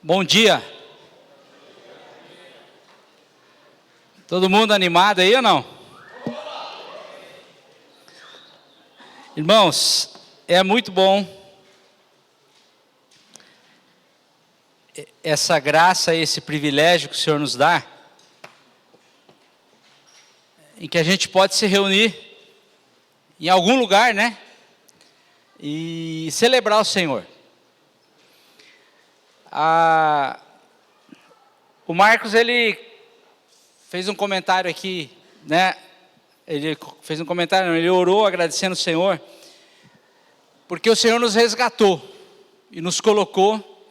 Bom dia. Todo mundo animado aí ou não? Irmãos, é muito bom essa graça, esse privilégio que o Senhor nos dá, em que a gente pode se reunir em algum lugar, né? E celebrar o Senhor. O Marcos, ele fez um comentário aqui, né? Ele fez um comentário, ele orou agradecendo o Senhor, porque o Senhor nos resgatou e nos colocou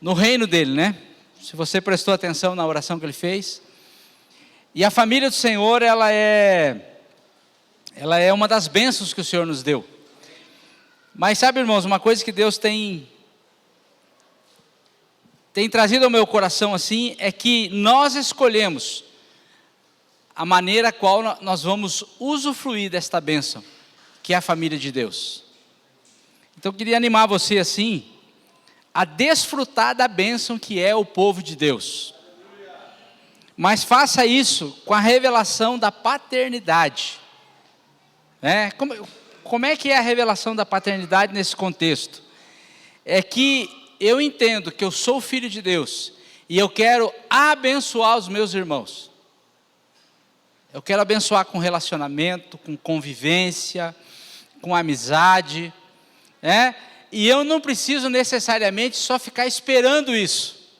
no reino dele, né? Se você prestou atenção na oração que ele fez. E a família do Senhor, ela é uma das bênçãos que o Senhor nos deu. Mas sabe, irmãos, uma coisa que Deus tem trazido ao meu coração assim, é que nós escolhemos a maneira qual nós vamos usufruir desta bênção, que é a família de Deus. Então eu queria animar você assim, a desfrutar da bênção que é o povo de Deus. Mas faça isso com a revelação da paternidade. Né? Como é que é a revelação da paternidade nesse contexto? É que eu entendo que eu sou filho de Deus e eu quero abençoar os meus irmãos. Eu quero abençoar com relacionamento, com convivência, com amizade, né? E eu não preciso necessariamente só ficar esperando isso,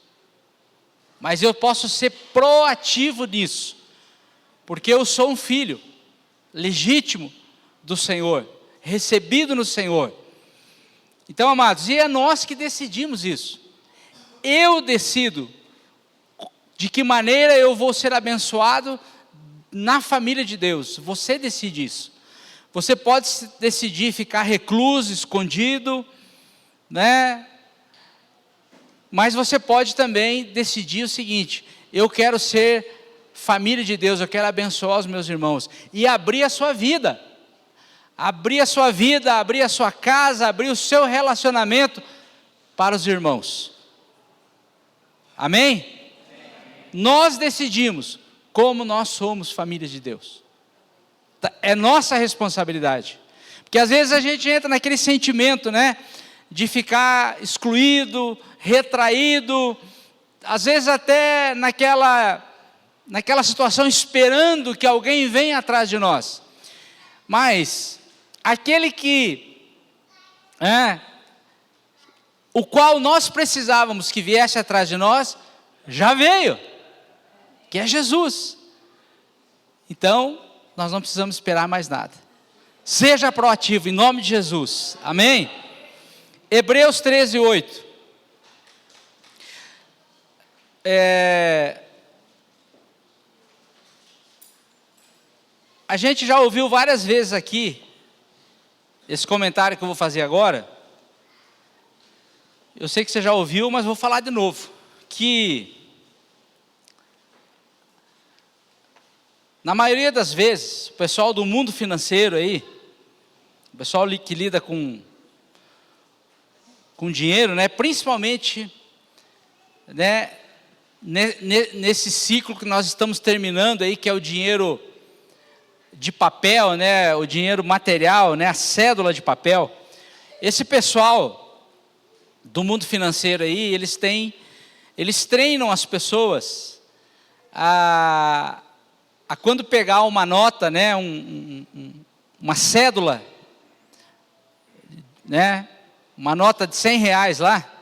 mas eu posso ser proativo nisso, porque eu sou um filho legítimo do Senhor, recebido no Senhor. Então, amados, e é nós que decidimos isso. Eu decido de que maneira eu vou ser abençoado na família de Deus. Você decide isso. Você pode decidir ficar recluso, escondido, né? Mas você pode também decidir o seguinte: eu quero ser família de Deus, eu quero abençoar os meus irmãos e abrir a sua vida. Abrir a sua vida, abrir a sua casa, abrir o seu relacionamento para os irmãos. Amém? Amém. Nós decidimos como nós somos família de Deus. É nossa responsabilidade. Porque às vezes a gente entra naquele sentimento, né, de ficar excluído, retraído, às vezes até naquela situação esperando que alguém venha atrás de nós. Mas aquele o qual nós precisávamos que viesse atrás de nós, já veio, que é Jesus. Então, nós não precisamos esperar mais nada. Seja proativo, em nome de Jesus, amém? Hebreus 13:8. A gente já ouviu várias vezes aqui, esse comentário que eu vou fazer agora. Eu sei que você já ouviu, mas vou falar de novo. Que na maioria das vezes, o pessoal do mundo financeiro aí, o pessoal que lida com dinheiro, né, principalmente, né, nesse ciclo que nós estamos terminando aí, que é o dinheiro de papel, né, o dinheiro material, né, a cédula de papel. Esse pessoal do mundo financeiro aí, eles treinam as pessoas a quando pegar uma nota, né, uma cédula, né, uma nota de R$100 lá,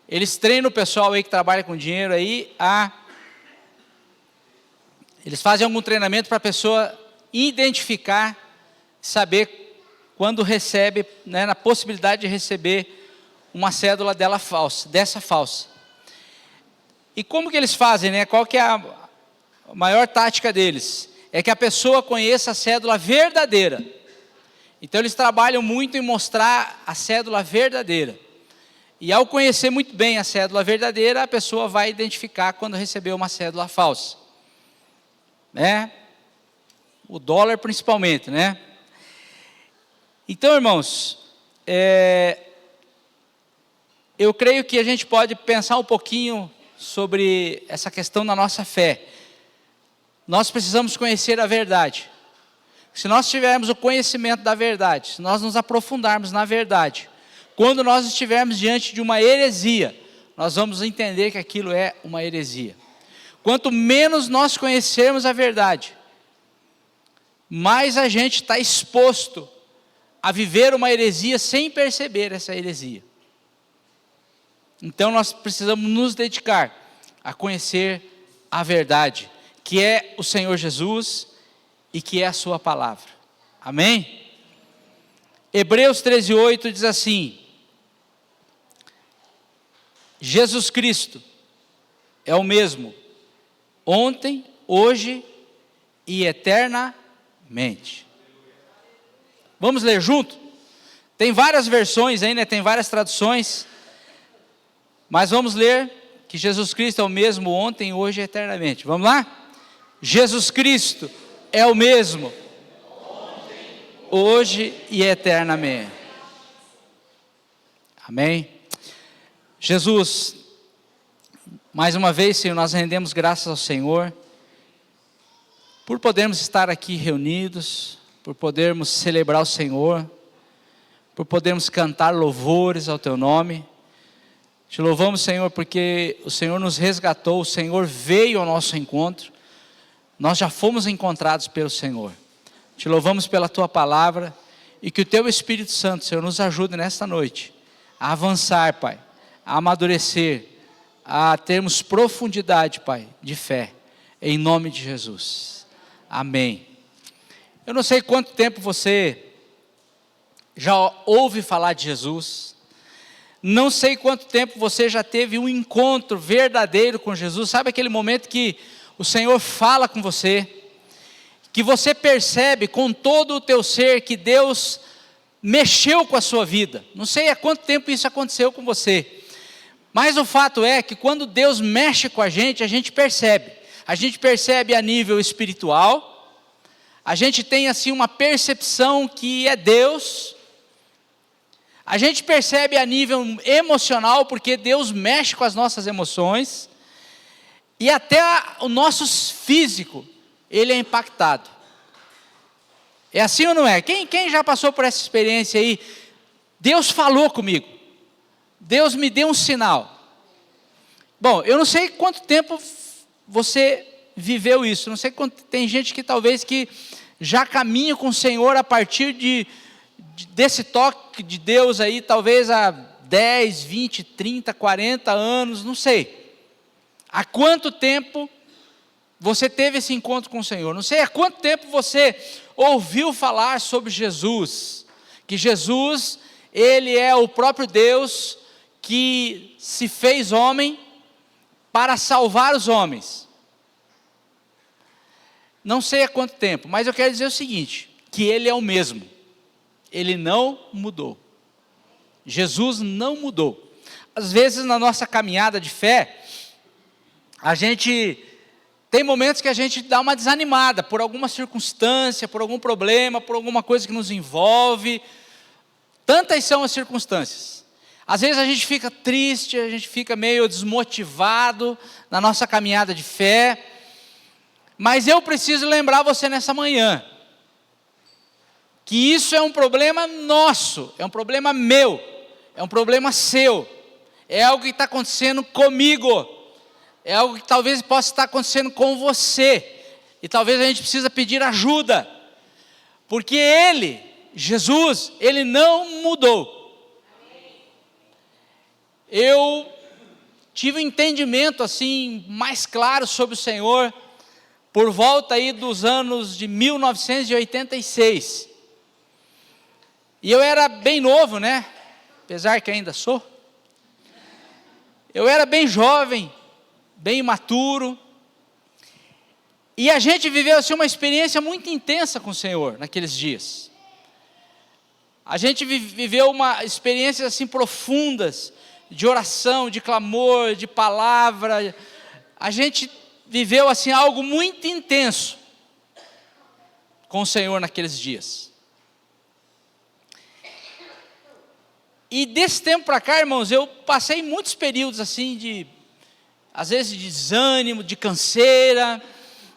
eles treinam o pessoal aí que trabalha com dinheiro aí eles fazem algum treinamento para a pessoa identificar, saber quando recebe, né, na possibilidade de receber uma cédula dessa falsa. E como que eles fazem, né? Qual que é a maior tática deles? É que a pessoa conheça a cédula verdadeira. Então eles trabalham muito em mostrar a cédula verdadeira. E ao conhecer muito bem a cédula verdadeira, a pessoa vai identificar quando recebeu uma cédula falsa, né? O dólar principalmente, né? Então, irmãos, eu creio que a gente pode pensar um pouquinho sobre essa questão da nossa fé. Nós precisamos conhecer a verdade. Se nós tivermos o conhecimento da verdade, se nós nos aprofundarmos na verdade, quando nós estivermos diante de uma heresia, nós vamos entender que aquilo é uma heresia. Quanto menos nós conhecermos a verdade, mais a gente está exposto a viver uma heresia sem perceber essa heresia. Então nós precisamos nos dedicar a conhecer a verdade, que é o Senhor Jesus e que é a sua palavra. Amém? Hebreus 13:8 diz assim: Jesus Cristo é o mesmo ontem, hoje e eternamente. Vamos ler junto? Tem várias versões aí, né? Tem várias traduções, mas vamos ler que Jesus Cristo é o mesmo ontem, hoje e eternamente. Vamos lá? Jesus Cristo é o mesmo ontem, hoje e eternamente. Amém? Jesus, mais uma vez, Senhor, nós rendemos graças ao Senhor por podermos estar aqui reunidos, por podermos celebrar o Senhor, por podermos cantar louvores ao Teu nome. Te louvamos, Senhor, porque o Senhor nos resgatou, o Senhor veio ao nosso encontro, nós já fomos encontrados pelo Senhor. Te louvamos pela Tua palavra e que o Teu Espírito Santo, Senhor, nos ajude nesta noite a avançar, Pai, a amadurecer, a termos profundidade, Pai, de fé, em nome de Jesus. Amém. Eu não sei quanto tempo você já ouve falar de Jesus, não sei quanto tempo você já teve um encontro verdadeiro com Jesus. Sabe aquele momento que o Senhor fala com você, que você percebe com todo o teu ser que Deus mexeu com a sua vida? Não sei há quanto tempo isso aconteceu com você, mas o fato é que quando Deus mexe com a gente percebe. A gente percebe a nível espiritual, a gente tem assim uma percepção que é Deus, a gente percebe a nível emocional, porque Deus mexe com as nossas emoções, e até o nosso físico, ele é impactado. É assim ou não é? Quem já passou por essa experiência aí? Deus falou comigo, Deus me deu um sinal. Bom, eu não sei quanto tempo você viveu isso, não sei quanto, tem gente que talvez que já caminha com o Senhor a partir desse toque de Deus aí, talvez há 10, 20, 30, 40 anos, não sei. Há quanto tempo você teve esse encontro com o Senhor? Não sei há quanto tempo você ouviu falar sobre Jesus, que Jesus, Ele é o próprio Deus que se fez homem para salvar os homens. Não sei há quanto tempo, mas eu quero dizer o seguinte, que Ele é o mesmo, Ele não mudou, Jesus não mudou. Às vezes na nossa caminhada de fé, a gente tem momentos que a gente dá uma desanimada, por alguma circunstância, por algum problema, por alguma coisa que nos envolve, tantas são as circunstâncias. Às vezes a gente fica triste, a gente fica meio desmotivado na nossa caminhada de fé, mas eu preciso lembrar você nessa manhã, que isso é um problema nosso, é um problema meu, é um problema seu, é algo que está acontecendo comigo, é algo que talvez possa estar acontecendo com você, e talvez a gente precisa pedir ajuda, porque Ele, Jesus, Ele não mudou. Eu tive um entendimento assim, mais claro sobre o Senhor, por volta aí dos anos de 1986, e eu era bem novo, né, apesar que ainda sou, eu era bem jovem, bem imaturo, e a gente viveu assim uma experiência muito intensa com o Senhor, naqueles dias, a gente viveu uma experiências assim profundas, de oração, de clamor, de palavra, a gente viveu assim algo muito intenso com o Senhor naqueles dias. E desse tempo para cá, irmãos, eu passei muitos períodos assim às vezes de desânimo, de canseira,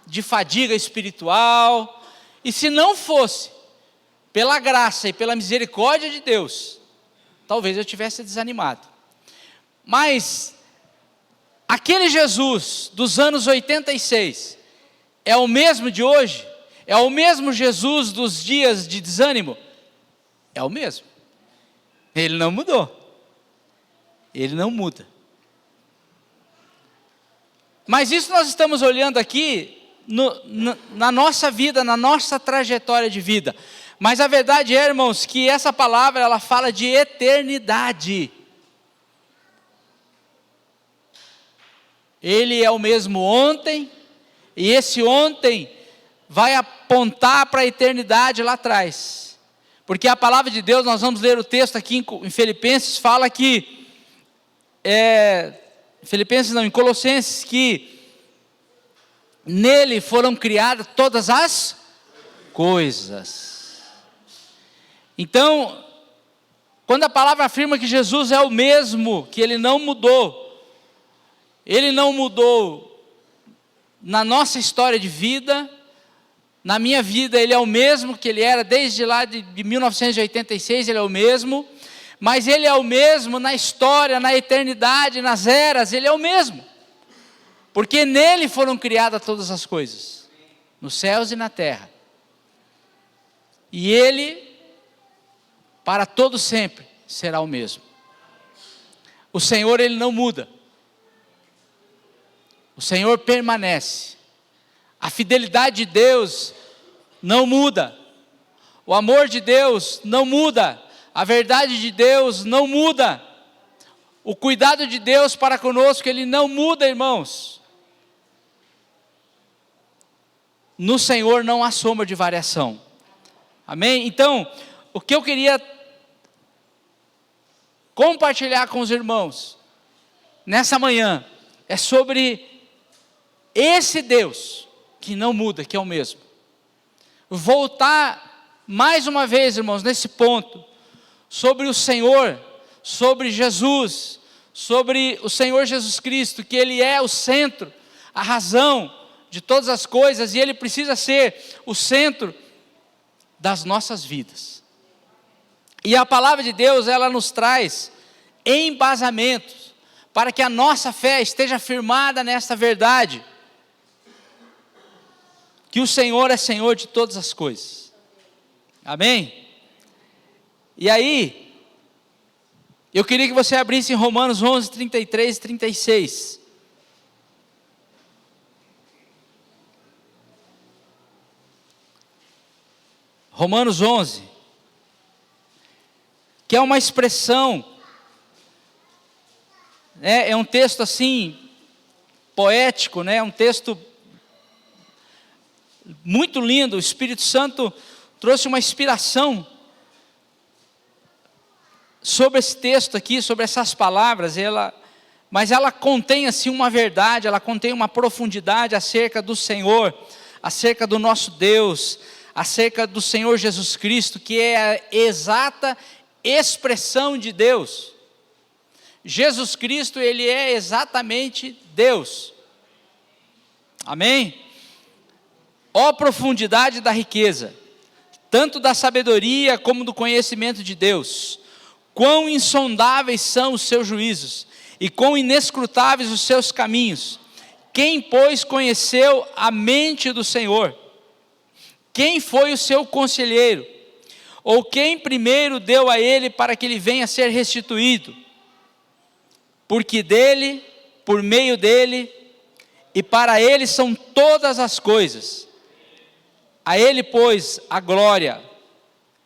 de fadiga espiritual. E se não fosse pela graça e pela misericórdia de Deus, talvez eu tivesse desanimado. Mas aquele Jesus dos anos 86 é o mesmo de hoje? É o mesmo Jesus dos dias de desânimo? É o mesmo. Ele não mudou. Ele não muda. Mas isso nós estamos olhando aqui na nossa vida, na nossa trajetória de vida. Mas a verdade é, irmãos, que essa palavra ela fala de eternidade. Ele é o mesmo ontem, e esse ontem vai apontar para a eternidade lá atrás. Porque a palavra de Deus, nós vamos ler o texto aqui em Filipenses, fala que, em Colossenses, que nele foram criadas todas as coisas. Então, quando a palavra afirma que Jesus é o mesmo, que ele não mudou na nossa história de vida, na minha vida ele é o mesmo que ele era desde lá de 1986, ele é o mesmo, mas ele é o mesmo na história, na eternidade, nas eras, ele é o mesmo, porque nele foram criadas todas as coisas, nos céus e na terra, e ele, para todo sempre, será o mesmo. O Senhor, ele não muda, o Senhor permanece. A fidelidade de Deus não muda, o amor de Deus não muda, a verdade de Deus não muda, o cuidado de Deus para conosco, ele não muda, irmãos. No Senhor não há sombra de variação, amém? Então, o que eu queria compartilhar com os irmãos, nessa manhã, é sobre esse Deus, que não muda, que é o mesmo. Voltar mais uma vez, irmãos, nesse ponto, sobre o Senhor, sobre Jesus, sobre o Senhor Jesus Cristo, que Ele é o centro, a razão de todas as coisas, e Ele precisa ser o centro das nossas vidas. E a palavra de Deus, ela nos traz embasamentos, para que a nossa fé esteja firmada nesta verdade, que o Senhor é Senhor de todas as coisas, amém? E aí, eu queria que você abrisse em Romanos 11, 33 e 36, Romanos 11, que é uma expressão, é um texto assim, poético, é um texto muito lindo. O Espírito Santo trouxe uma inspiração sobre esse texto aqui, sobre essas palavras, mas ela contém assim uma verdade, ela contém uma profundidade acerca do Senhor, acerca do nosso Deus, acerca do Senhor Jesus Cristo, que é a exata expressão de Deus. Jesus Cristo, ele é exatamente Deus, amém? Ó profundidade da riqueza, tanto da sabedoria como do conhecimento de Deus, quão insondáveis são os seus juízos, e quão inescrutáveis os seus caminhos. Quem, pois, conheceu a mente do Senhor? Quem foi o seu conselheiro? Ou quem primeiro deu a ele para que ele venha a ser restituído? Porque dele, por meio dele, e para ele são todas as coisas. A ele, pois, a glória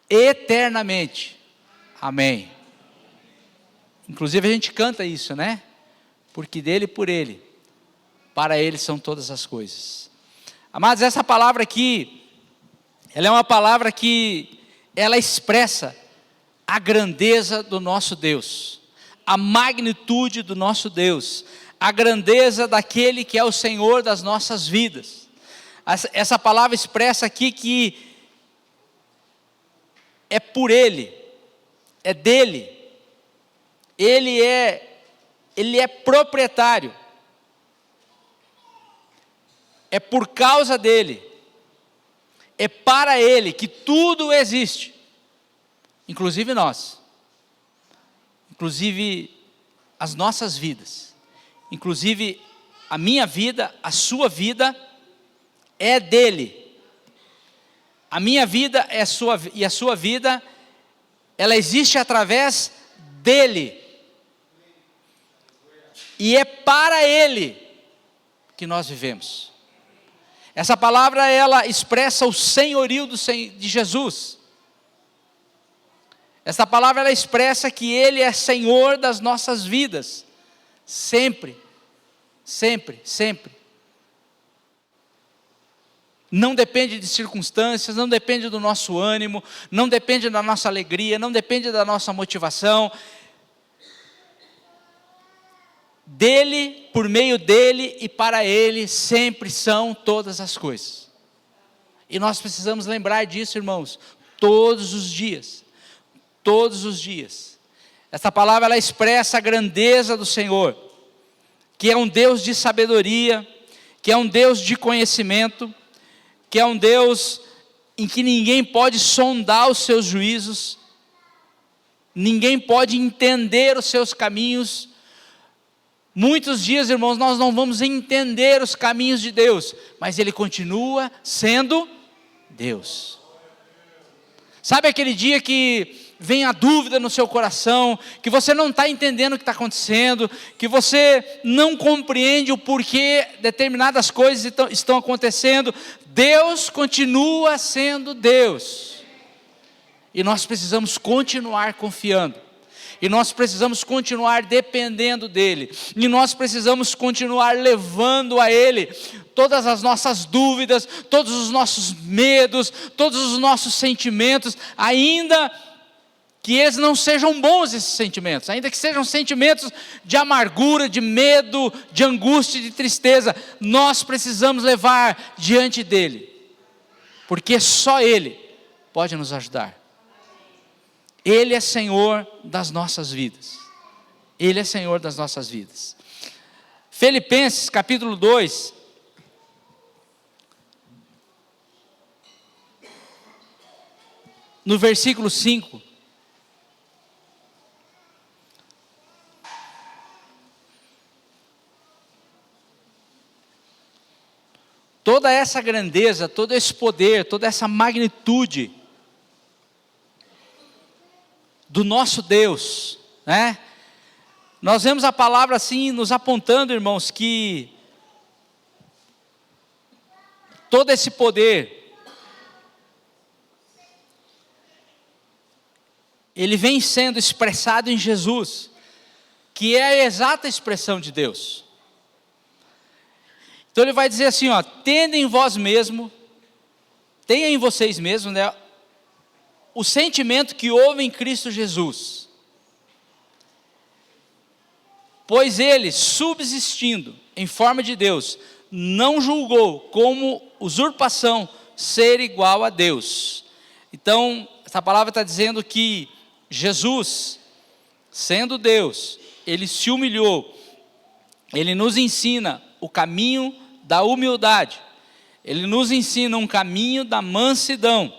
eternamente. Amém. Inclusive a gente canta isso, Porque dele, por ele, para ele são todas as coisas. Amados, essa palavra aqui, ela é uma palavra que ela expressa a grandeza do nosso Deus, a magnitude do nosso Deus, a grandeza daquele que é o Senhor das nossas vidas. Essa palavra expressa aqui que é por Ele, é dele, Ele é proprietário. É por causa dele, é para ele que tudo existe, inclusive nós, inclusive as nossas vidas, inclusive a minha vida, a sua vida é dele. A minha vida é sua, e a sua vida, ela existe através dele. E é para ele que nós vivemos. Essa palavra, ela expressa o senhorio de Jesus. Essa palavra, ela expressa que ele é Senhor das nossas vidas. Sempre, sempre, sempre. Não depende de circunstâncias, não depende do nosso ânimo, não depende da nossa alegria, não depende da nossa motivação. Dele, por meio dele e para ele, sempre são todas as coisas. E nós precisamos lembrar disso, irmãos, todos os dias. Todos os dias. Essa palavra, ela expressa a grandeza do Senhor, que é um Deus de sabedoria, que é um Deus de conhecimento, que é um Deus em que ninguém pode sondar os seus juízos, ninguém pode entender os seus caminhos. Muitos dias, irmãos, nós não vamos entender os caminhos de Deus, mas Ele continua sendo Deus. Sabe aquele dia que vem a dúvida no seu coração, que você não está entendendo o que está acontecendo, que você não compreende o porquê determinadas coisas estão acontecendo? Deus continua sendo Deus, e nós precisamos continuar confiando, e nós precisamos continuar dependendo dEle, e nós precisamos continuar levando a Ele todas as nossas dúvidas, todos os nossos medos, todos os nossos sentimentos, ainda que eles não sejam bons, esses sentimentos, ainda que sejam sentimentos de amargura, de medo, de angústia, de tristeza, nós precisamos levar diante dEle, porque só Ele pode nos ajudar. Ele é Senhor das nossas vidas. Ele é Senhor das nossas vidas. Filipenses capítulo 2. No versículo 5. Toda essa grandeza, todo esse poder, toda essa magnitude do nosso Deus, né? Nós vemos a palavra assim nos apontando, irmãos, que todo esse poder, ele vem sendo expressado em Jesus, que é a exata expressão de Deus. Então ele vai dizer assim, ó, tenha em vocês mesmos, né, o sentimento que houve em Cristo Jesus. Pois ele, subsistindo em forma de Deus, não julgou como usurpação ser igual a Deus. Então, essa palavra está dizendo que Jesus, sendo Deus, ele se humilhou, ele nos ensina o caminho da humildade, ele nos ensina um caminho da mansidão,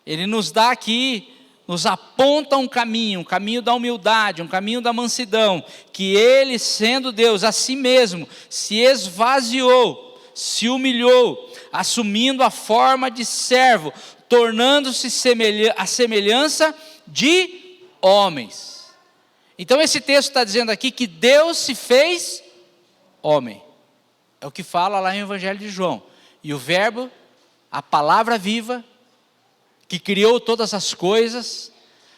ele nos dá aqui, nos aponta um caminho da humildade, um caminho da mansidão, que ele, sendo Deus, a si mesmo, se esvaziou, se humilhou, assumindo a forma de servo, tornando-se a semelhança de homens. Então esse texto está dizendo aqui que Deus se fez homem. É o que fala lá no Evangelho de João. E o verbo, a palavra viva, que criou todas as coisas,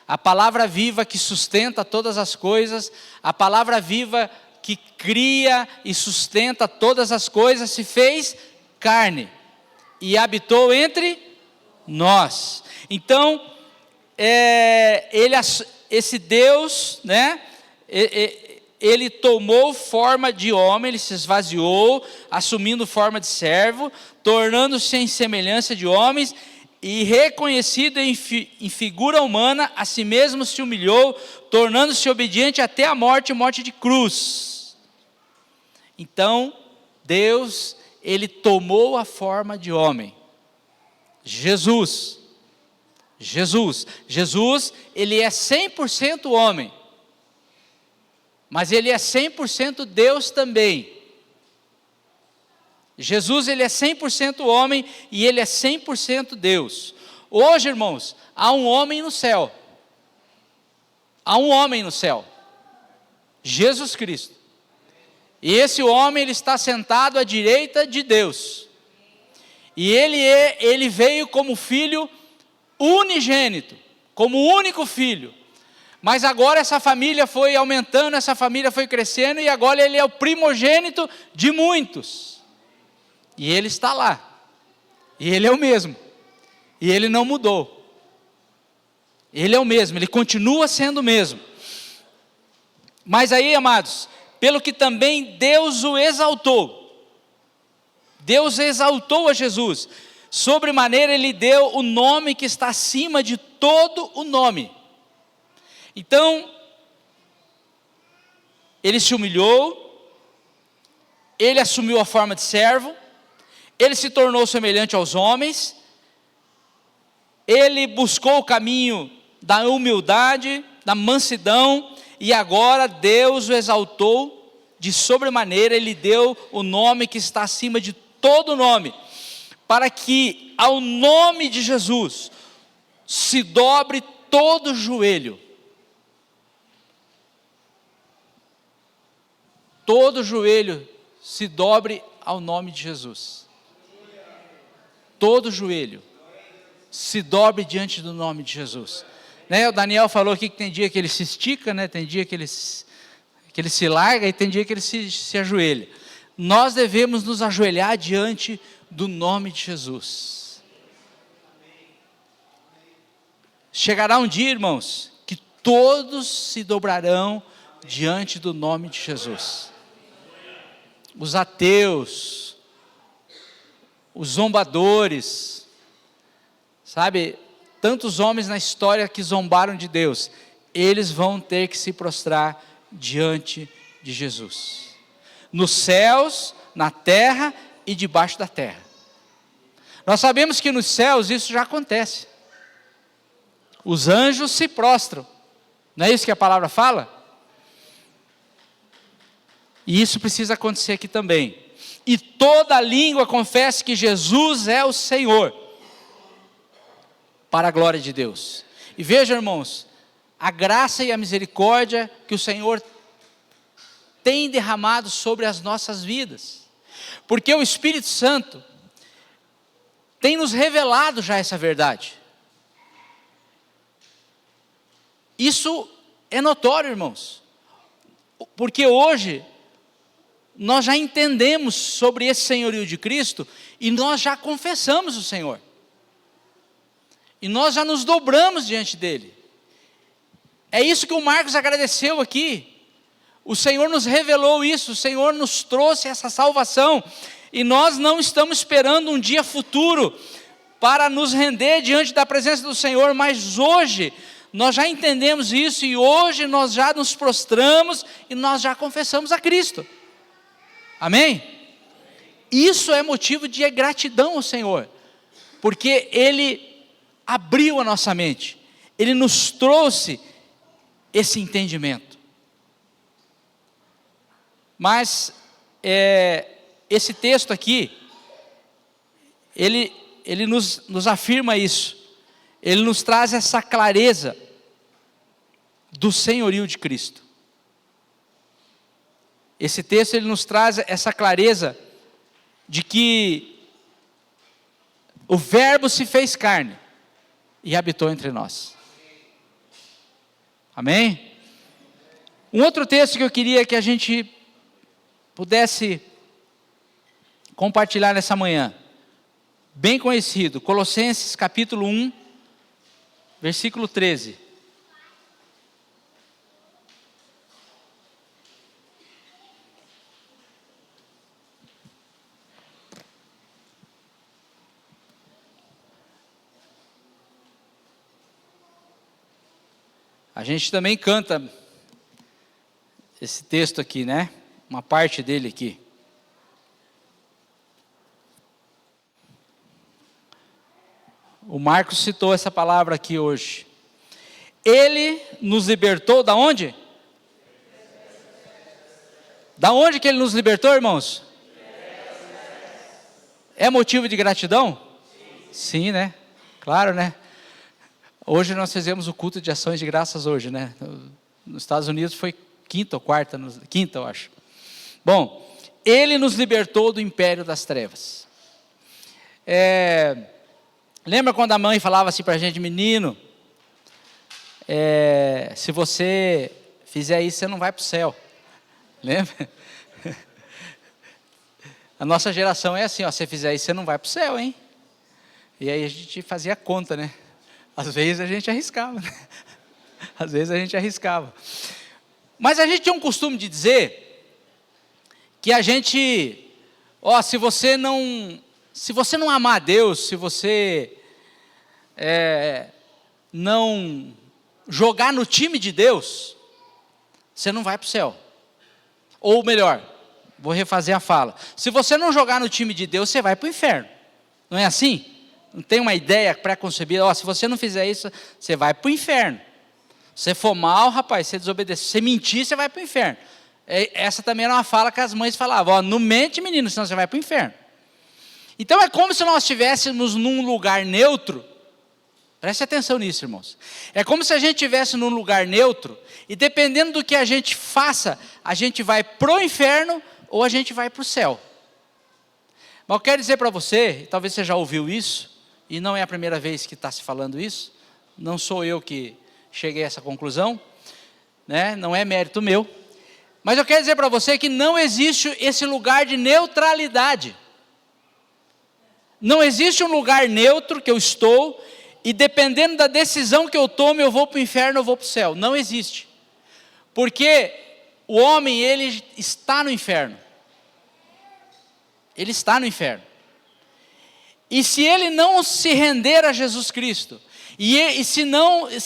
a palavra viva que sustenta todas as coisas, a palavra viva que cria e sustenta todas as coisas, se fez carne e habitou entre nós. Então, esse Deus, né, ele tomou forma de homem, ele se esvaziou, assumindo forma de servo, tornando-se em semelhança de homens, e reconhecido em figura humana, a si mesmo se humilhou, tornando-se obediente até a morte, morte de cruz. Então, Deus, Ele tomou a forma de homem. Jesus, Ele é 100% homem, mas Ele é 100% Deus também. Jesus, Ele é 100% homem e Ele é 100% Deus. Hoje, irmãos, há um homem no céu. Há um homem no céu. Jesus Cristo. E esse homem, ele está sentado à direita de Deus. E ele veio como filho unigênito, como único filho. Mas agora essa família foi aumentando, essa família foi crescendo, e agora ele é o primogênito de muitos. E ele está lá. E ele é o mesmo. E ele não mudou. Ele é o mesmo, ele continua sendo o mesmo. Mas aí, amados, pelo que também Deus o exaltou. Deus exaltou a Jesus. Sobremaneira Ele deu o nome que está acima de todo o nome. Então, Ele se humilhou, Ele assumiu a forma de servo, Ele se tornou semelhante aos homens, Ele buscou o caminho da humildade, da mansidão, e agora Deus o exaltou de sobremaneira, Ele deu o nome que está acima de todo nome, para que ao nome de Jesus se dobre todo joelho. Todo joelho se dobre ao nome de Jesus. Todo joelho se dobre diante do nome de Jesus. Né? O Daniel falou aqui que tem dia que ele se estica, né? Tem dia que ele se larga e tem dia que ele se ajoelha. Nós devemos nos ajoelhar diante do nome de Jesus. Chegará um dia, irmãos, que todos se dobrarão diante do nome de Jesus. Os ateus, os zombadores, sabe, tantos homens na história que zombaram de Deus, eles vão ter que se prostrar diante de Jesus. Nos céus, na terra e debaixo da terra. Nós sabemos que nos céus isso já acontece. Os anjos se prostram. Não é isso que a palavra fala? E isso precisa acontecer aqui também. E toda língua confesse que Jesus é o Senhor, para a glória de Deus. E veja, irmãos, a graça e a misericórdia que o Senhor tem derramado sobre as nossas vidas, porque o Espírito Santo tem nos revelado já essa verdade. Isso é notório, irmãos, porque hoje nós já entendemos sobre esse senhorio de Cristo e nós já confessamos o Senhor. E nós já nos dobramos diante dele. É isso que o Marcos agradeceu aqui. O Senhor nos revelou isso, o Senhor nos trouxe essa salvação. E nós não estamos esperando um dia futuro para nos render diante da presença do Senhor, mas hoje nós já entendemos isso e hoje nós já nos prostramos e nós já confessamos a Cristo. Amém? Isso é motivo de gratidão ao Senhor, porque Ele abriu a nossa mente, Ele nos trouxe esse entendimento. Mas esse texto aqui, ele nos afirma isso, ele nos traz essa clareza do senhorio de Cristo. Esse texto ele nos traz essa clareza de que o Verbo se fez carne e habitou entre nós. Amém? Um outro texto que eu queria que a gente pudesse compartilhar nessa manhã, bem conhecido, Colossenses capítulo 1, versículo 13. A gente também canta esse texto aqui, né? Uma parte dele aqui. O Marcos citou essa palavra aqui hoje. Ele nos libertou da onde? Da onde que ele nos libertou, irmãos? É motivo de gratidão? Sim, né? Claro, né? Hoje nós fizemos o culto de ações de graças hoje, né? Nos Estados Unidos foi quinta ou quarta, quinta eu acho. Bom, ele nos libertou do império das trevas. Lembra quando a mãe falava assim para a gente, menino, se você fizer isso, você não vai para o céu. Lembra? A nossa geração é assim, ó, se você fizer isso, você não vai para o céu, hein? E aí a gente fazia conta, né? Às vezes a gente arriscava, né? Às vezes a gente arriscava. Mas a gente tem um costume de dizer que a gente, ó, se você não amar a Deus, se você não jogar no time de Deus, você não vai para o céu. Ou melhor, vou refazer a fala. Se você não jogar no time de Deus, você vai para o inferno. Não é assim? Não tem uma ideia pré-concebida, ó, se você não fizer isso, você vai para o inferno. Se você for mal, rapaz, você desobedecer, se você mentir, você vai para o inferno. Essa também era uma fala que as mães falavam, ó, não mente, menino, senão você vai para o inferno. Então é como se nós estivéssemos num lugar neutro. Preste atenção nisso, irmãos. É como se a gente estivesse num lugar neutro, e dependendo do que a gente faça, a gente vai para o inferno, ou a gente vai para o céu. Mas eu quero dizer para você, talvez você já ouviu isso, e não é a primeira vez que está se falando isso, não sou eu que cheguei a essa conclusão, né? Não é mérito meu, mas eu quero dizer para você que não existe esse lugar de neutralidade. Não existe um lugar neutro que eu estou, e dependendo da decisão que eu tomo, eu vou para o inferno ou vou para o céu. Não existe. Porque o homem, ele está no inferno. Ele está no inferno. E se ele não se render a Jesus Cristo, e se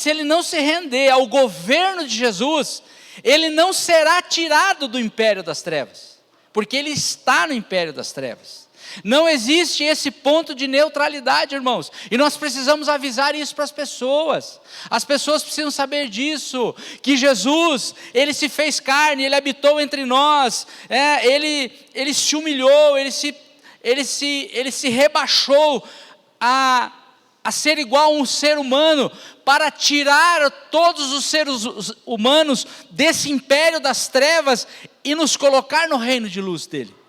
ele não se render ao governo de Jesus, ele não será tirado do império das trevas. Porque ele está no império das trevas. Não existe esse ponto de neutralidade, irmãos, e nós precisamos avisar isso para as pessoas. As pessoas precisam saber disso, que Jesus, ele se fez carne, ele habitou entre nós, ele se humilhou, ele se rebaixou a ser igual a um ser humano, para tirar todos os seres humanos desse império das trevas e nos colocar no reino de luz dele.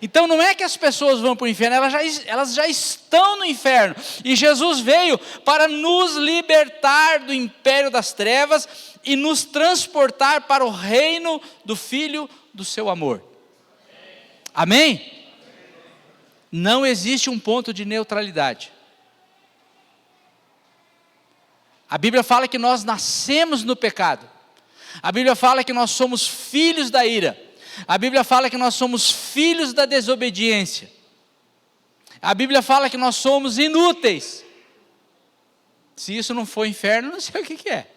Então não é que as pessoas vão para o inferno, elas já estão no inferno, e Jesus veio para nos libertar do império das trevas e nos transportar para o reino do Filho do seu amor. Amém? Não existe um ponto de neutralidade. A Bíblia fala que nós nascemos no pecado. A Bíblia fala que nós somos filhos da ira. A Bíblia fala que nós somos filhos da desobediência. A Bíblia fala que nós somos inúteis. Se isso não for inferno, não sei o que é.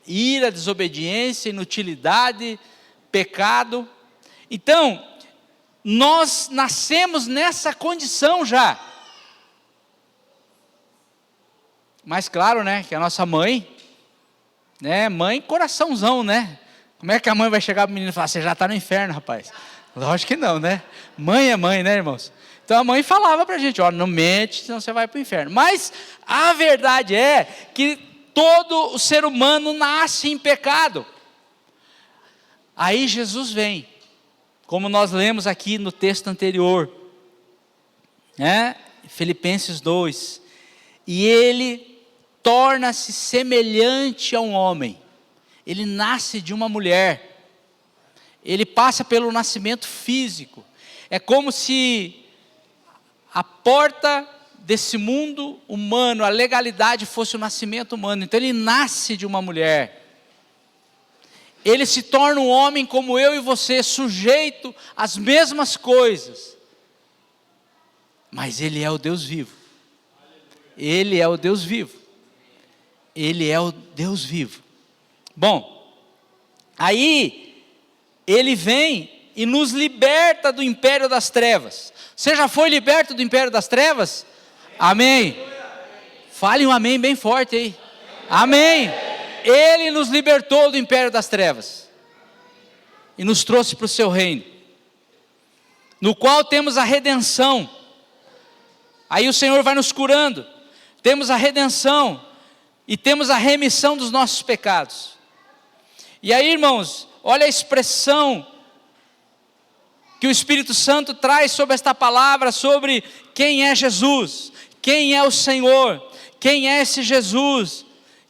Ira, desobediência, inutilidade, pecado. Então, nós nascemos nessa condição já. Mas claro, né, que a nossa mãe, né, mãe coraçãozão, né? Como é que a mãe vai chegar para o menino e falar, você já está no inferno, rapaz? Lógico que não, né? Mãe é mãe, né, irmãos? Então a mãe falava para a gente, ó, não mente, senão você vai para o inferno. Mas a verdade é que todo o ser humano nasce em pecado. Aí Jesus vem, como nós lemos aqui no texto anterior, né? Filipenses 2, e ele torna-se semelhante a um homem. Ele nasce de uma mulher, ele passa pelo nascimento físico, é como se a porta desse mundo humano, a legalidade fosse o nascimento humano. Então ele nasce de uma mulher, ele se torna um homem como eu e você, sujeito às mesmas coisas, mas ele é o Deus vivo, ele é o Deus vivo. Ele é o Deus vivo. Bom, aí Ele vem e nos liberta do império das trevas. Você já foi liberto do império das trevas? Amém. Fale um amém bem forte aí. Amém. Ele nos libertou do império das trevas e nos trouxe para o seu reino, no qual temos a redenção. Aí o Senhor vai nos curando. Temos a redenção e temos a remissão dos nossos pecados. E aí, irmãos, olha a expressão que o Espírito Santo traz sobre esta palavra, sobre quem é Jesus, quem é o Senhor, quem é esse Jesus,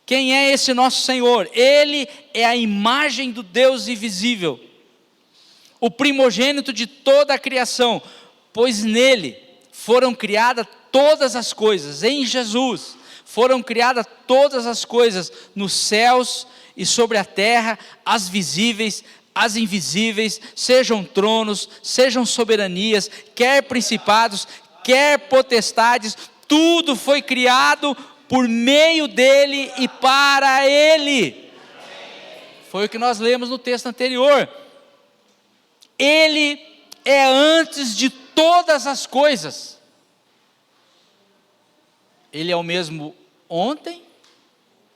quem é esse nosso Senhor. Ele é a imagem do Deus invisível, o primogênito de toda a criação, pois nele foram criadas todas as coisas, em Jesus foram criadas todas as coisas, nos céus e sobre a terra, as visíveis, as invisíveis, sejam tronos, sejam soberanias, quer principados, quer potestades, tudo foi criado por meio dele e para ele. Foi o que nós lemos no texto anterior. Ele é antes de todas as coisas. Ele é o mesmo ontem,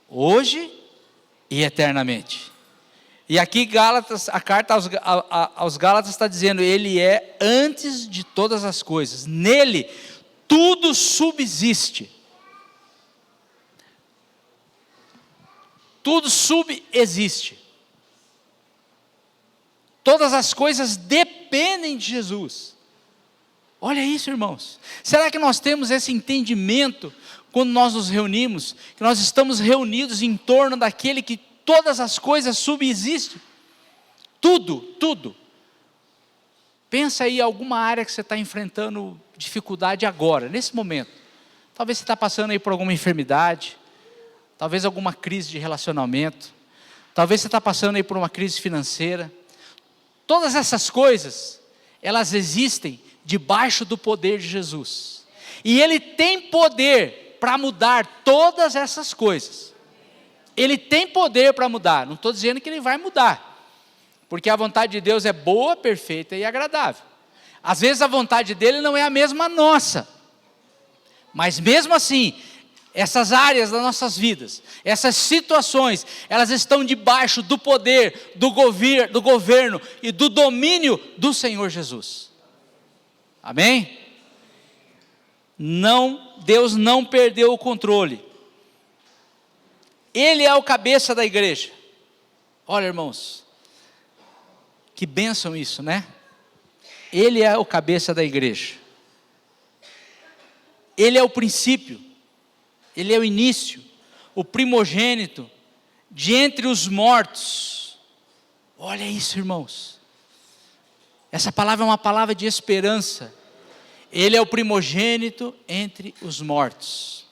hoje e eternamente. E aqui Gálatas, a carta aos Gálatas está dizendo, ele é antes de todas as coisas. Nele tudo subsiste. Tudo subexiste. Todas as coisas dependem de Jesus. Olha isso, irmãos. Será que nós temos esse entendimento quando nós nos reunimos? Que nós estamos reunidos em torno daquele que todas as coisas subsistem? Tudo, tudo. Pensa aí em alguma área que você está enfrentando dificuldade agora, nesse momento. Talvez você está passando aí por alguma enfermidade, talvez alguma crise de relacionamento, talvez você está passando aí por uma crise financeira. Todas essas coisas, elas existem debaixo do poder de Jesus. E Ele tem poder para mudar todas essas coisas. Ele tem poder para mudar. Não estou dizendo que Ele vai mudar, porque a vontade de Deus é boa, perfeita e agradável. Às vezes a vontade dEle não é a mesma nossa, mas mesmo assim, essas áreas das nossas vidas, essas situações, elas estão debaixo do poder, do governo e do domínio do Senhor Jesus. Amém? Não, Deus não perdeu o controle. Ele é o cabeça da igreja. Olha, irmãos, que bênção isso, né? Ele é o cabeça da igreja. Ele é o princípio. Ele é o início, o primogênito de entre os mortos. Olha isso, irmãos. Essa palavra é uma palavra de esperança. Ele é o primogênito entre os mortos.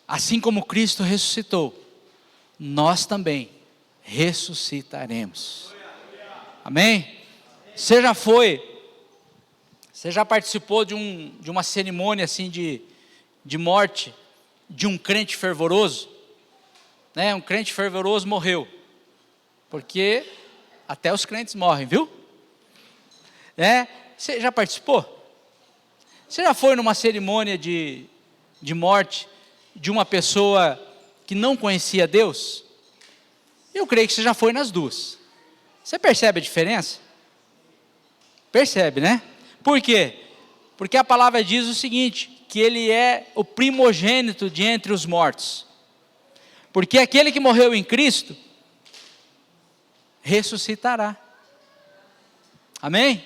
Assim como Cristo ressuscitou, nós também ressuscitaremos. Amém? Você já participou de uma cerimônia assim de morte de um crente fervoroso? Né? Um crente fervoroso morreu, porque até os crentes morrem, viu? Você já participou? Você já foi numa cerimônia de morte de uma pessoa que não conhecia Deus? Eu creio que você já foi nas duas. Você percebe a diferença? Percebe, né? Por quê? Porque a palavra diz o seguinte, que ele é o primogênito de entre os mortos. Porque aquele que morreu em Cristo, ressuscitará. Amém?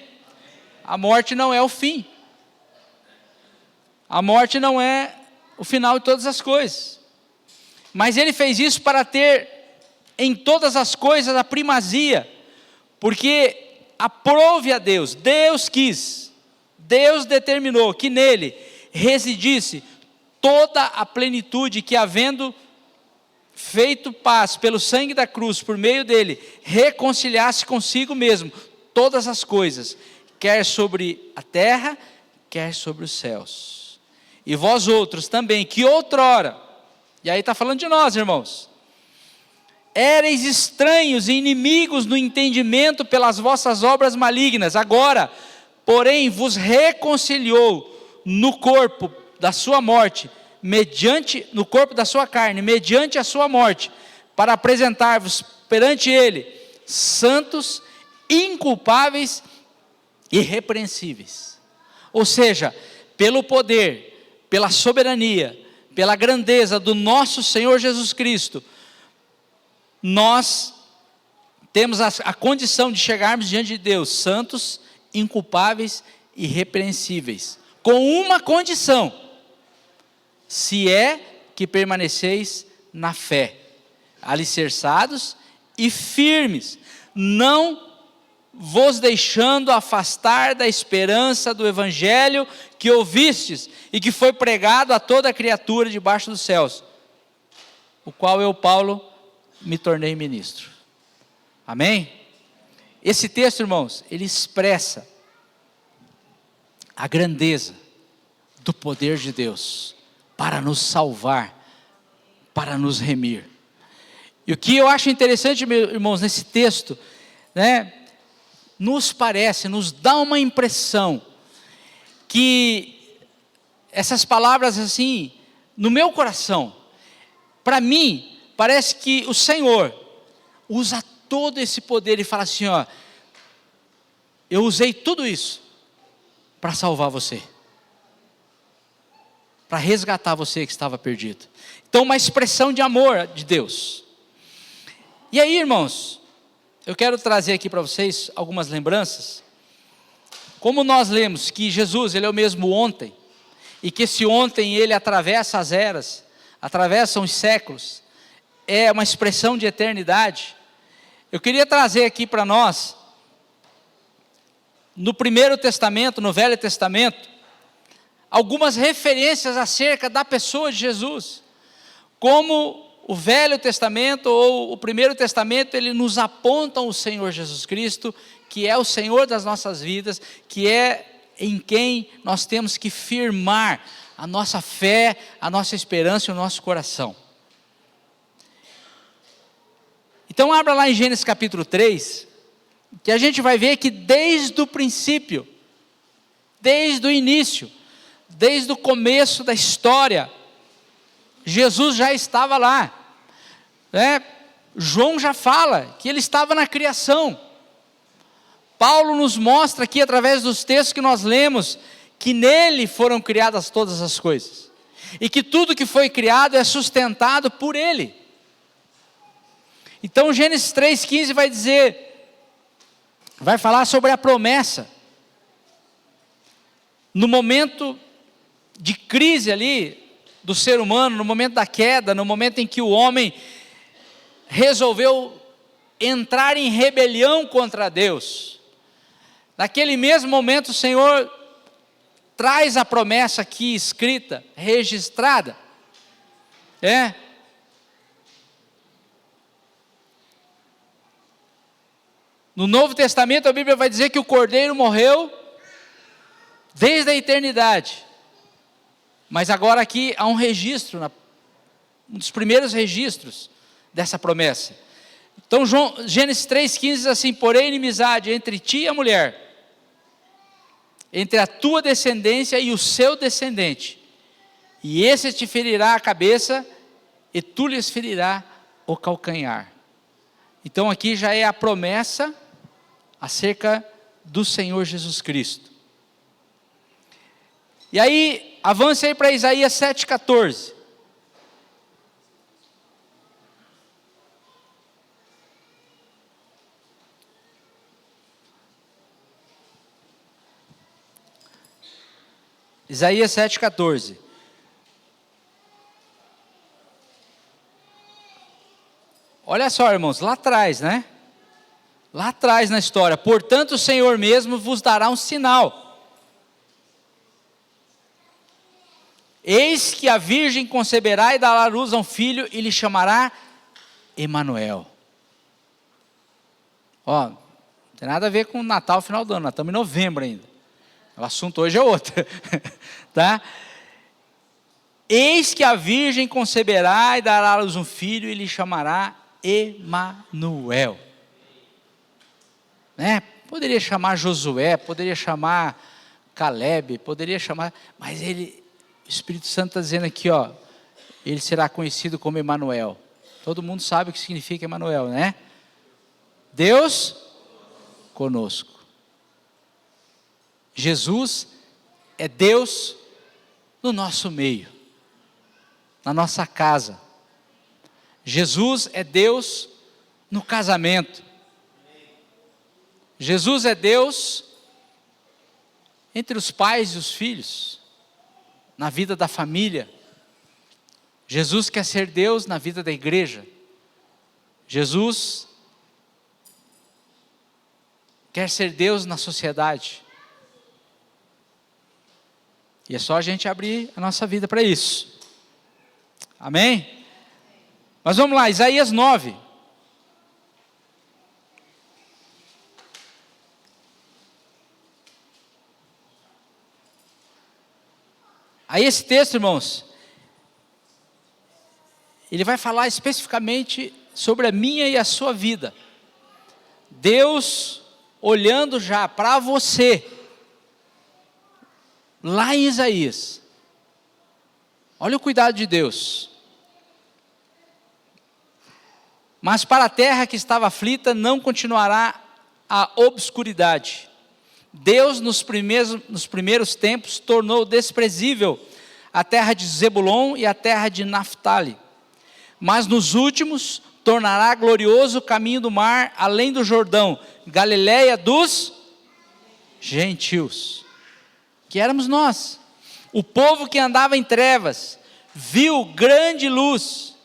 A morte não é o fim. A morte não é o final de todas as coisas. Mas ele fez isso para ter em todas as coisas a primazia. Porque aprove a Deus, Deus quis, Deus determinou que nele residisse toda a plenitude, que havendo feito paz pelo sangue da cruz, por meio dele, reconciliasse consigo mesmo todas as coisas, quer sobre a terra, quer sobre os céus. e vós outros também, que outrora, e aí está falando de nós, irmãos, éreis estranhos e inimigos no entendimento pelas vossas obras malignas, agora, porém, vos reconciliou no corpo da sua morte, no corpo da sua carne, mediante a sua morte, para apresentar-vos perante ele, santos, inculpáveis e irrepreensíveis. Ou seja, pelo poder, pela soberania, pela grandeza do nosso Senhor Jesus Cristo, nós temos a condição de chegarmos diante de Deus, santos, inculpáveis e irrepreensíveis, com uma condição: se é que permaneceis na fé, alicerçados e firmes, não vos deixando afastar da esperança do evangelho que ouvistes e que foi pregado a toda criatura debaixo dos céus, o qual eu, Paulo, me tornei ministro. Amém? Esse texto, irmãos, ele expressa a grandeza do poder de Deus para nos salvar, para nos remir. E o que eu acho interessante, meus irmãos, nesse texto, nos dá uma impressão que essas palavras assim, no meu coração, para mim, parece que o Senhor usa todo esse poder e fala assim, eu usei tudo isso para salvar você, para resgatar você que estava perdido. Então, uma expressão de amor de Deus. E aí, irmãos, eu quero trazer aqui para vocês algumas lembranças. Como nós lemos que Jesus, ele é o mesmo ontem, e que esse ontem ele atravessa as eras, atravessa os séculos, é uma expressão de eternidade. Eu queria trazer aqui para nós, no Primeiro Testamento, no Velho Testamento, algumas referências acerca da pessoa de Jesus. Como o Velho Testamento ou o Primeiro Testamento, ele nos apontam o Senhor Jesus Cristo, que é o Senhor das nossas vidas, que é em quem nós temos que firmar a nossa fé, a nossa esperança e o nosso coração. Então abra lá em Gênesis capítulo 3, que a gente vai ver que desde o princípio, desde o início, desde o começo da história, Jesus já estava lá. João já fala que ele estava na criação. Paulo nos mostra aqui, através dos textos que nós lemos, que nele foram criadas todas as coisas, e que tudo que foi criado é sustentado por ele. Então Gênesis 3,15 vai falar sobre a promessa. No momento de crise ali, do ser humano, no momento da queda, no momento em que o homem resolveu entrar em rebelião contra Deus, naquele mesmo momento o Senhor traz a promessa aqui escrita, registrada, no Novo Testamento a Bíblia vai dizer que o Cordeiro morreu desde a eternidade, mas agora aqui há um registro, um dos primeiros registros dessa promessa. Então Gênesis 3,15 diz assim: porém inimizade entre ti e a mulher, entre a tua descendência e o seu descendente, e esse te ferirá a cabeça, e tu lhes ferirá o calcanhar. Então aqui já é a promessa acerca do Senhor Jesus Cristo. E aí, avance aí para Isaías 7,14. Isaías 7,14. Olha só, irmãos, lá atrás, Lá atrás na história: portanto o Senhor mesmo vos dará um sinal. Eis que a virgem conceberá e dará à luz a um filho, e lhe chamará Emanuel. Não tem nada a ver com o Natal, final do ano, nós estamos em novembro ainda. O assunto hoje é outro, tá? Eis que a virgem conceberá e dará à luz um filho e lhe chamará Emanuel. Né? Poderia chamar Josué, poderia chamar Caleb, poderia chamar, mas ele, o Espírito Santo está dizendo aqui, ó, ele será conhecido como Emanuel. Todo mundo sabe o que significa Emanuel, né? Deus conosco. Jesus é Deus no nosso meio, na nossa casa. Jesus é Deus no casamento. Jesus é Deus entre os pais e os filhos, na vida da família. Jesus quer ser Deus na vida da igreja. Jesus quer ser Deus na sociedade. E é só a gente abrir a nossa vida para isso. Amém? Mas vamos lá, Isaías 9. Aí esse texto, irmãos, ele vai falar especificamente sobre a minha e a sua vida. Deus olhando já para você, lá em Isaías. Olha o cuidado de Deus. Mas para a terra que estava aflita não continuará a obscuridade. Deus nos primeiros tempos tornou desprezível a terra de Zebulon e a terra de Naftali. Mas nos últimos tornará glorioso o caminho do mar, além do Jordão, Galileia dos gentios, que éramos nós. O povo que andava em trevas viu grande luz,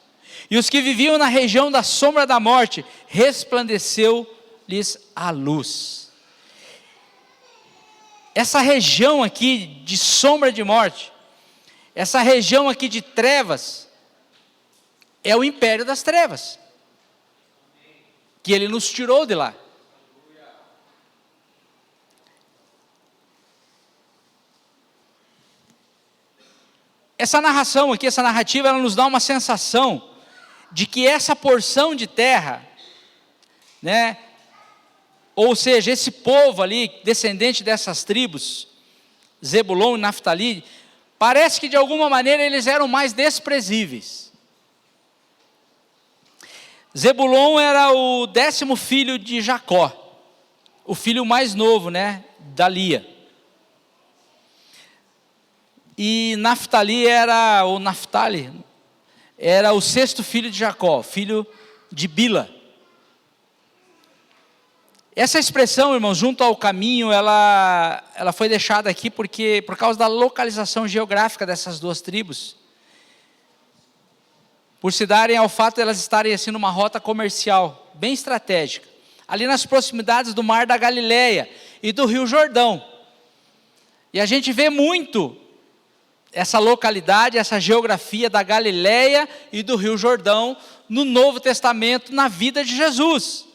e os que viviam na região da sombra da morte, resplandeceu-lhes a luz. Essa região aqui de sombra de morte, essa região aqui de trevas, é o império das trevas, que ele nos tirou de lá. Essa narração aqui, essa narrativa, ela nos dá uma sensação de que essa porção de terra, né, ou seja, esse povo ali, descendente dessas tribos, Zebulon e Naftali, parece que de alguma maneira eles eram mais desprezíveis. Zebulon era o 10º filho de Jacó, o filho mais novo, né, da Lia. E Naftali era o 6º filho de Jacó, filho de Bila. Essa expressão, irmãos, junto ao caminho, ela foi deixada aqui por causa da localização geográfica dessas duas tribos. Por se darem ao fato de elas estarem assim numa rota comercial, bem estratégica, ali nas proximidades do mar da Galileia e do rio Jordão. E a gente vê muito essa localidade, essa geografia da Galileia e do rio Jordão no Novo Testamento, na vida de Jesus.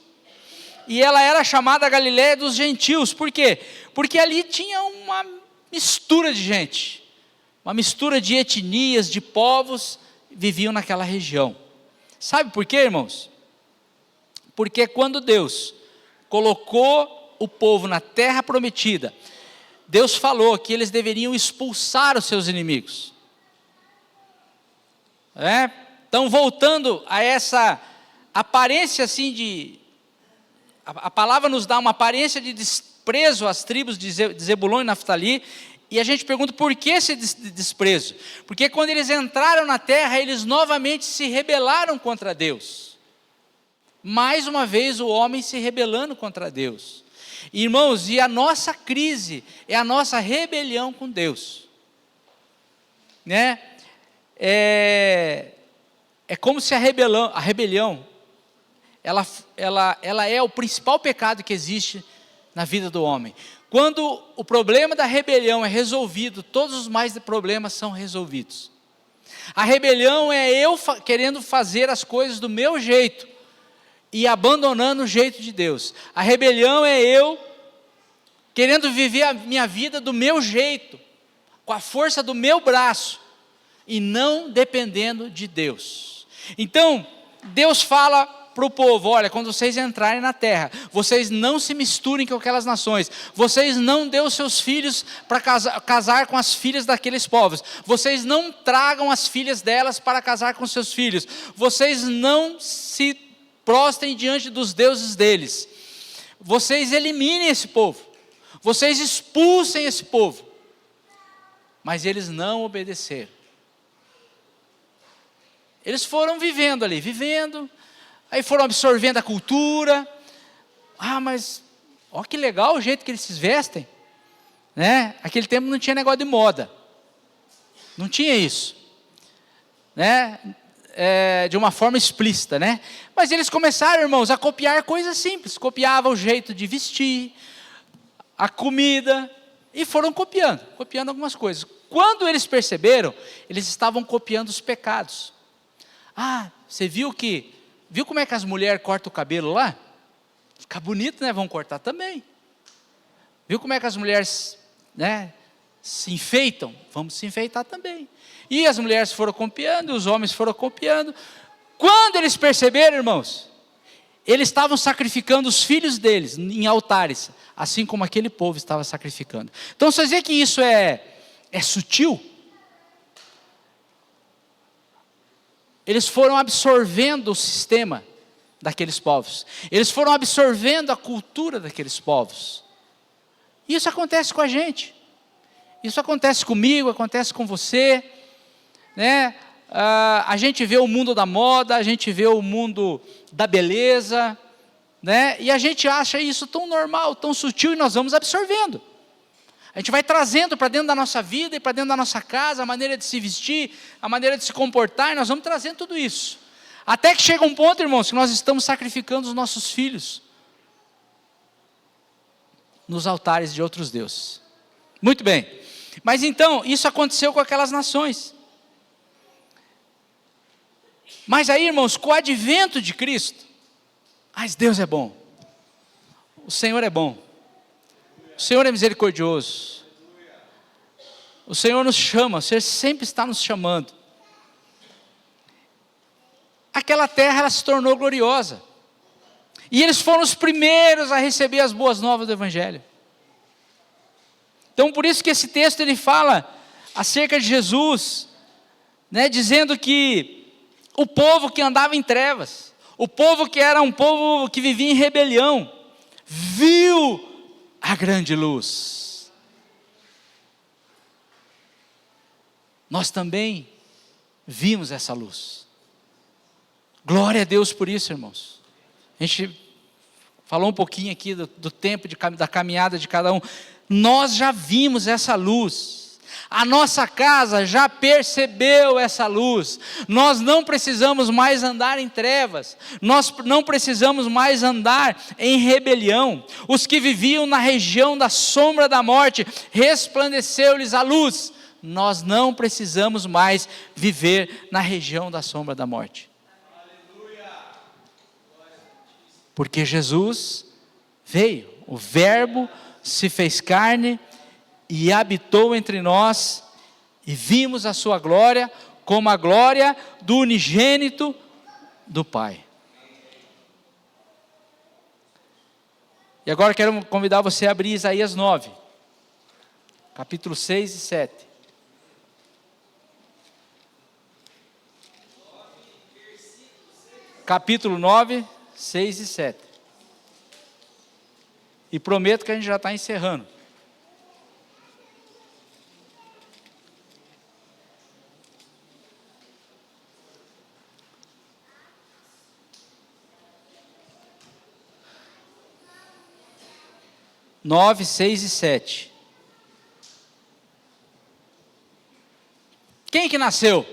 E ela era chamada Galileia dos gentios. Por quê? Porque ali tinha uma mistura de gente, uma mistura de etnias, de povos, viviam naquela região. Sabe por quê, irmãos? Porque quando Deus colocou o povo na terra prometida, Deus falou que eles deveriam expulsar os seus inimigos. Então, voltando a essa aparência assim a palavra nos dá uma aparência de desprezo às tribos de Zebulon e Naftali, e a gente pergunta por que esse desprezo? Porque quando eles entraram na terra, eles novamente se rebelaram contra Deus. Mais uma vez o homem se rebelando contra Deus. Irmãos, e a nossa crise é a nossa rebelião com Deus, né? É como se a rebelião ela é o principal pecado que existe na vida do homem. Quando o problema da rebelião é resolvido, todos os mais problemas são resolvidos. A rebelião é eu querendo fazer as coisas do meu jeito e abandonando o jeito de Deus. A rebelião é eu querendo viver a minha vida do meu jeito, com a força do meu braço, e não dependendo de Deus. Então, Deus fala para o povo: olha, quando vocês entrarem na terra, vocês não se misturem com aquelas nações, vocês não dêem os seus filhos para casar com as filhas daqueles povos, vocês não tragam as filhas delas para casar com seus filhos, vocês não se prostrem diante dos deuses deles, vocês eliminem esse povo, vocês expulsem esse povo. Mas eles não obedeceram. Eles foram vivendo ali, aí foram absorvendo a cultura. Mas ó que legal o jeito que eles se vestem, né? Aquele tempo não tinha negócio de moda, não tinha isso, né? De uma forma explícita, né? Mas eles começaram, irmãos, a copiar coisas simples, copiavam o jeito de vestir, a comida, e foram copiando algumas coisas. Quando eles perceberam, eles estavam copiando os pecados. Você viu como é que as mulheres cortam o cabelo lá? Fica bonito, né? Vão cortar também. Viu como é que as mulheres, né, se enfeitam? Vamos se enfeitar também. E as mulheres foram copiando, e os homens foram copiando. Quando eles perceberam, irmãos, eles estavam sacrificando os filhos deles em altares, assim como aquele povo estava sacrificando. Então, você vê que isso é sutil? Eles foram absorvendo o sistema daqueles povos. Eles foram absorvendo a cultura daqueles povos. Isso acontece com a gente. Isso acontece comigo, acontece com você, né? A gente vê o mundo da moda, a gente vê o mundo da beleza, né? E a gente acha isso tão normal, tão sutil, e nós vamos absorvendo. A gente vai trazendo para dentro da nossa vida e para dentro da nossa casa a maneira de se vestir, a maneira de se comportar, e nós vamos trazendo tudo isso. Até que chega um ponto, irmãos, que nós estamos sacrificando os nossos filhos nos altares de outros deuses. Muito bem. Mas então, isso aconteceu com aquelas nações. Mas aí, irmãos, com o advento de Cristo, Deus é bom. O Senhor é bom. O Senhor é misericordioso. O Senhor nos chama, o Senhor sempre está nos chamando. Aquela terra, ela se tornou gloriosa. E eles foram os primeiros a receber as boas novas do Evangelho. Então, por isso que esse texto ele fala acerca de Jesus, né, dizendo que o povo que andava em trevas, o povo que era um povo que vivia em rebelião, viu a grande luz. Nós também vimos essa luz. Glória a Deus por isso, irmãos. A gente falou um pouquinho aqui do tempo da caminhada de cada um. Nós já vimos essa luz. A nossa casa já percebeu essa luz. Nós não precisamos mais andar em trevas. Nós não precisamos mais andar em rebelião. Os que viviam na região da sombra da morte, resplandeceu-lhes a luz. Nós não precisamos mais viver na região da sombra da morte. Porque Jesus veio, o Verbo se fez carne e habitou entre nós, e vimos a sua glória como a glória do unigênito do Pai. E agora quero convidar você a abrir Isaías 9, capítulo 6 e 7. Capítulo 9, 6 e 7. E prometo que a gente já está encerrando. Nove, 6 e 7. Quem que nasceu?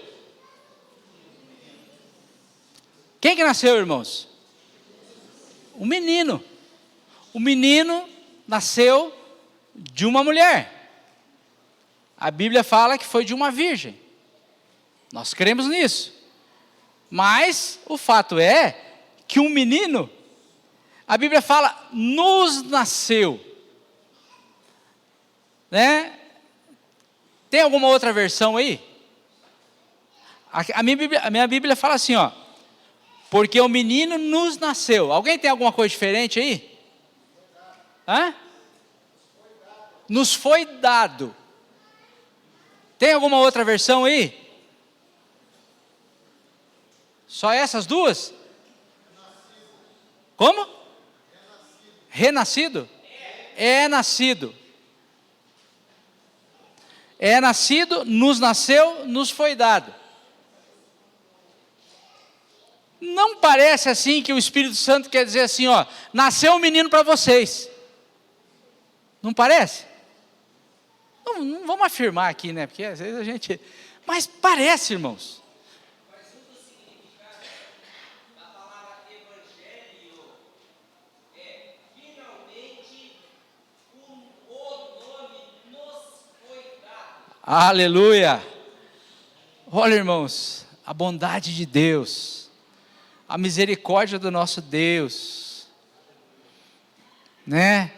Quem que nasceu, irmãos? Um menino. O menino nasceu de uma mulher. A Bíblia fala que foi de uma virgem. Nós cremos nisso. Mas o fato é que um menino, a Bíblia fala, nos nasceu. Né? Tem alguma outra versão aí? A minha Bíblia fala assim, ó. Porque o menino nos nasceu. Alguém tem alguma coisa diferente aí? Hã? Nos foi dado. Tem alguma outra versão aí? Só essas duas? Como? Renascido? É nascido. É nascido, nos nasceu, nos foi dado. Não parece assim que o Espírito Santo quer dizer assim, ó, nasceu um menino para vocês. Não parece? Não vamos afirmar aqui, né? Porque às vezes a gente... Mas parece, irmãos. Aleluia! Olha, irmãos, a bondade de Deus, a misericórdia do nosso Deus, né?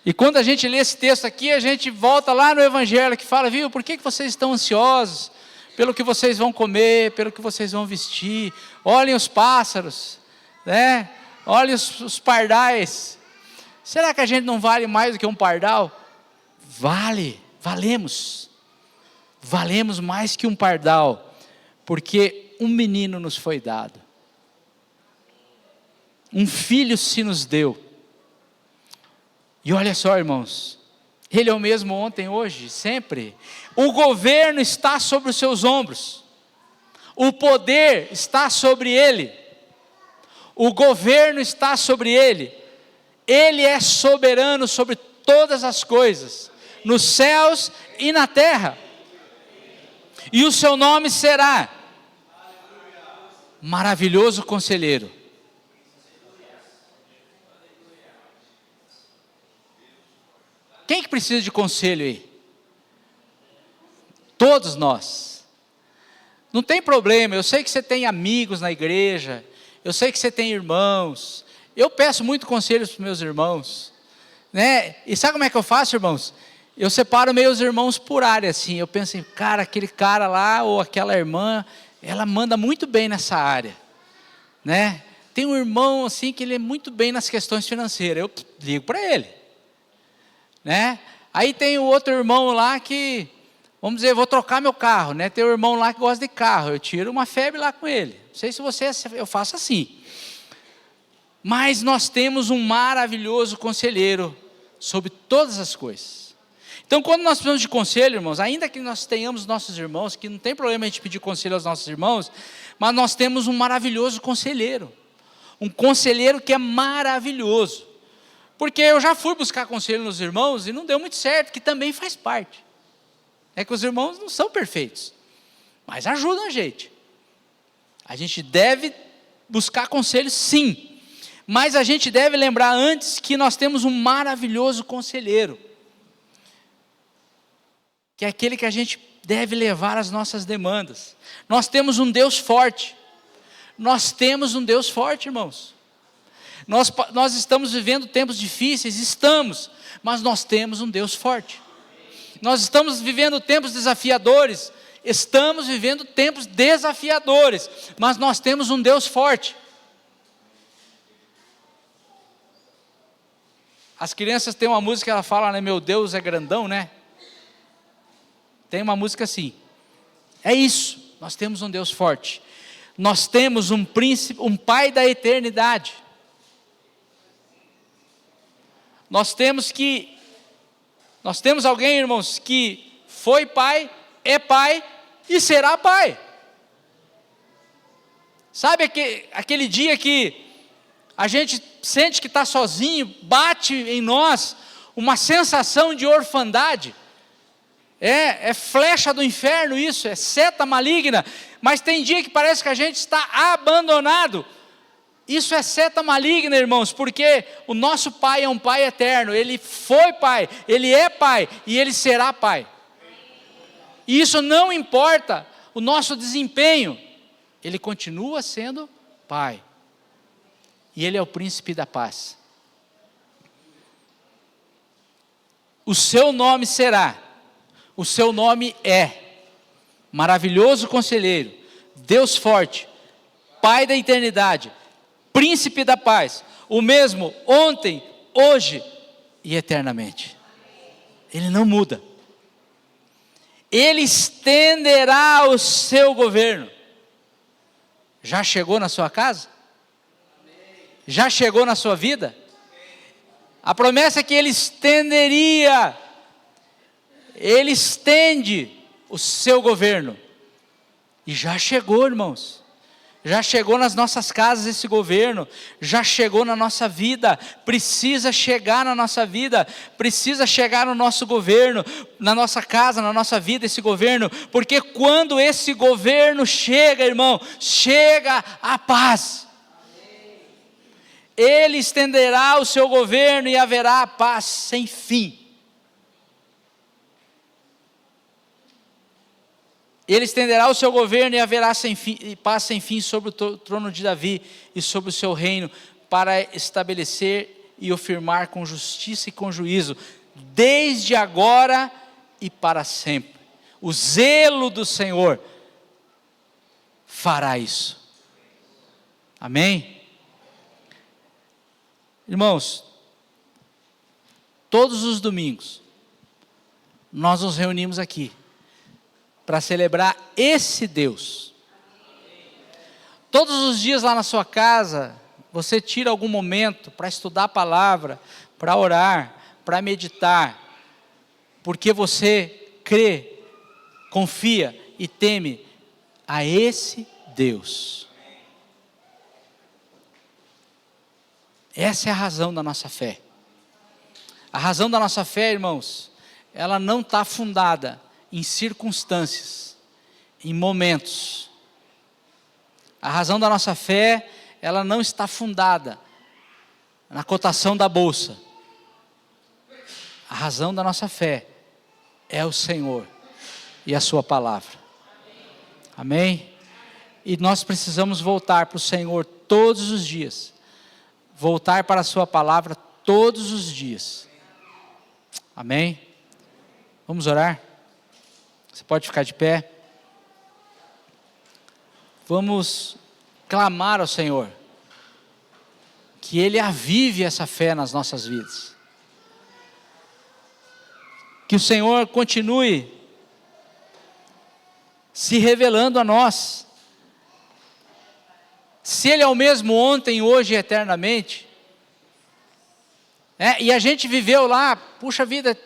E quando a gente lê esse texto aqui, a gente volta lá no Evangelho que fala, viu, por que vocês estão ansiosos? Pelo que vocês vão comer, pelo que vocês vão vestir, olhem os pássaros, né? Olhem os pardais. Será que a gente não vale mais do que um pardal? Valemos mais que um pardal, porque um menino nos foi dado, um filho se nos deu, e olha só, irmãos, Ele é o mesmo ontem, hoje, sempre. O governo está sobre os seus ombros, o poder está sobre Ele, o governo está sobre Ele, Ele é soberano sobre todas as coisas, nos céus e na terra. E o seu nome será Maravilhoso Conselheiro. Quem que precisa de conselho aí? Todos nós. Não tem problema, eu sei que você tem amigos na igreja, eu sei que você tem irmãos. Eu peço muito conselhos para os meus irmãos, né? E sabe como é que eu faço, irmãos? Eu separo meus irmãos por área, assim. Eu penso assim, cara, aquele cara lá, ou aquela irmã, ela manda muito bem nessa área, né? Tem um irmão, assim, que ele é muito bem nas questões financeiras. Eu ligo para ele, né? Aí tem o outro irmão lá que, vamos dizer, eu vou trocar meu carro, né? Tem um irmão lá que gosta de carro. Eu tiro uma febre lá com ele. Não sei se você, eu faço assim. Mas nós temos um maravilhoso conselheiro sobre todas as coisas. Então, quando nós precisamos de conselho, irmãos, ainda que nós tenhamos nossos irmãos, que não tem problema a gente pedir conselho aos nossos irmãos, mas nós temos um maravilhoso conselheiro. Um conselheiro que é maravilhoso. Porque eu já fui buscar conselho nos irmãos e não deu muito certo, que também faz parte. É que os irmãos não são perfeitos, mas ajudam a gente. A gente deve buscar conselho, sim. Mas a gente deve lembrar antes que nós temos um maravilhoso conselheiro, que é aquele que a gente deve levar as nossas demandas. Nós temos um Deus forte. Nós temos um Deus forte, irmãos. Nós estamos vivendo tempos difíceis, mas nós temos um Deus forte. Nós estamos vivendo tempos desafiadores, mas nós temos um Deus forte. As crianças têm uma música, ela fala, né, meu Deus é grandão, né? Tem uma música assim. É isso, nós temos um Deus forte. Nós temos um príncipe, um pai da eternidade. Nós temos alguém, irmãos, que foi pai, é pai e será pai. Sabe aquele dia que a gente sente que está sozinho, bate em nós uma sensação de orfandade? É flecha do inferno isso, é seta maligna, mas tem dia que parece que a gente está abandonado. Isso é seta maligna, irmãos, porque o nosso Pai é um Pai eterno, Ele foi Pai, Ele é Pai e Ele será Pai. E isso não importa o nosso desempenho, Ele continua sendo Pai. E Ele é o príncipe da paz. O seu nome será, o seu nome é Maravilhoso Conselheiro, Deus forte, Pai da eternidade, Príncipe da paz, o mesmo ontem, hoje e eternamente. Ele não muda. Ele estenderá o seu governo. Já chegou na sua casa? Já chegou na sua vida? A promessa é que Ele estenderia, Ele estende o seu governo. E já chegou, irmãos. Já chegou nas nossas casas esse governo, já chegou na nossa vida, precisa chegar na nossa vida, precisa chegar no nosso governo, na nossa casa, na nossa vida esse governo, porque quando esse governo chega, irmão, chega a paz. Ele estenderá o seu governo e haverá paz sem fim. Ele estenderá o seu governo e haverá paz sem fim sobre o trono de Davi e sobre o seu reino, para estabelecer e o firmar com justiça e com juízo, desde agora e para sempre. O zelo do Senhor fará isso. Amém? Irmãos, todos os domingos, nós nos reunimos aqui, para celebrar esse Deus. Todos os dias lá na sua casa, você tira algum momento para estudar a palavra, para orar, para meditar, porque você crê, confia e teme a esse Deus. Essa é a razão da nossa fé. A razão da nossa fé, irmãos, ela não está fundada em circunstâncias, em momentos. A razão da nossa fé, ela não está fundada na cotação da bolsa. A razão da nossa fé é o Senhor e a sua palavra. Amém? E nós precisamos voltar para o Senhor todos os dias. Voltar para a sua palavra todos os dias. Amém? Vamos orar? Você pode ficar de pé. Vamos clamar ao Senhor que Ele avive essa fé nas nossas vidas. Que o Senhor continue se revelando a nós. Se Ele é o mesmo ontem, hoje e eternamente. E a gente viveu lá, puxa vida,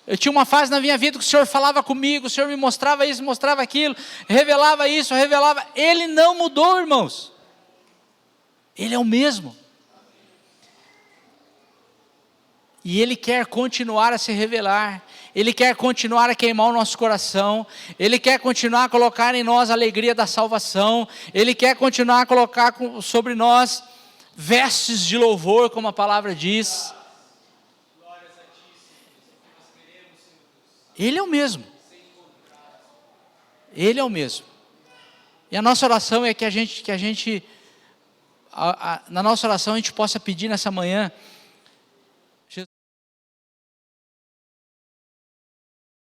eu tinha uma fase na minha vida que o Senhor falava comigo, o Senhor me mostrava isso, mostrava aquilo, revelava isso, revelava. Ele não mudou, irmãos. Ele é o mesmo. E Ele quer continuar a se revelar. Ele quer continuar a queimar o nosso coração. Ele quer continuar a colocar em nós a alegria da salvação. Ele quer continuar a colocar sobre nós vestes de louvor, como a palavra diz. Ele é o mesmo. Ele é o mesmo. E a nossa oração é que a gente na nossa oração a gente possa pedir nessa manhã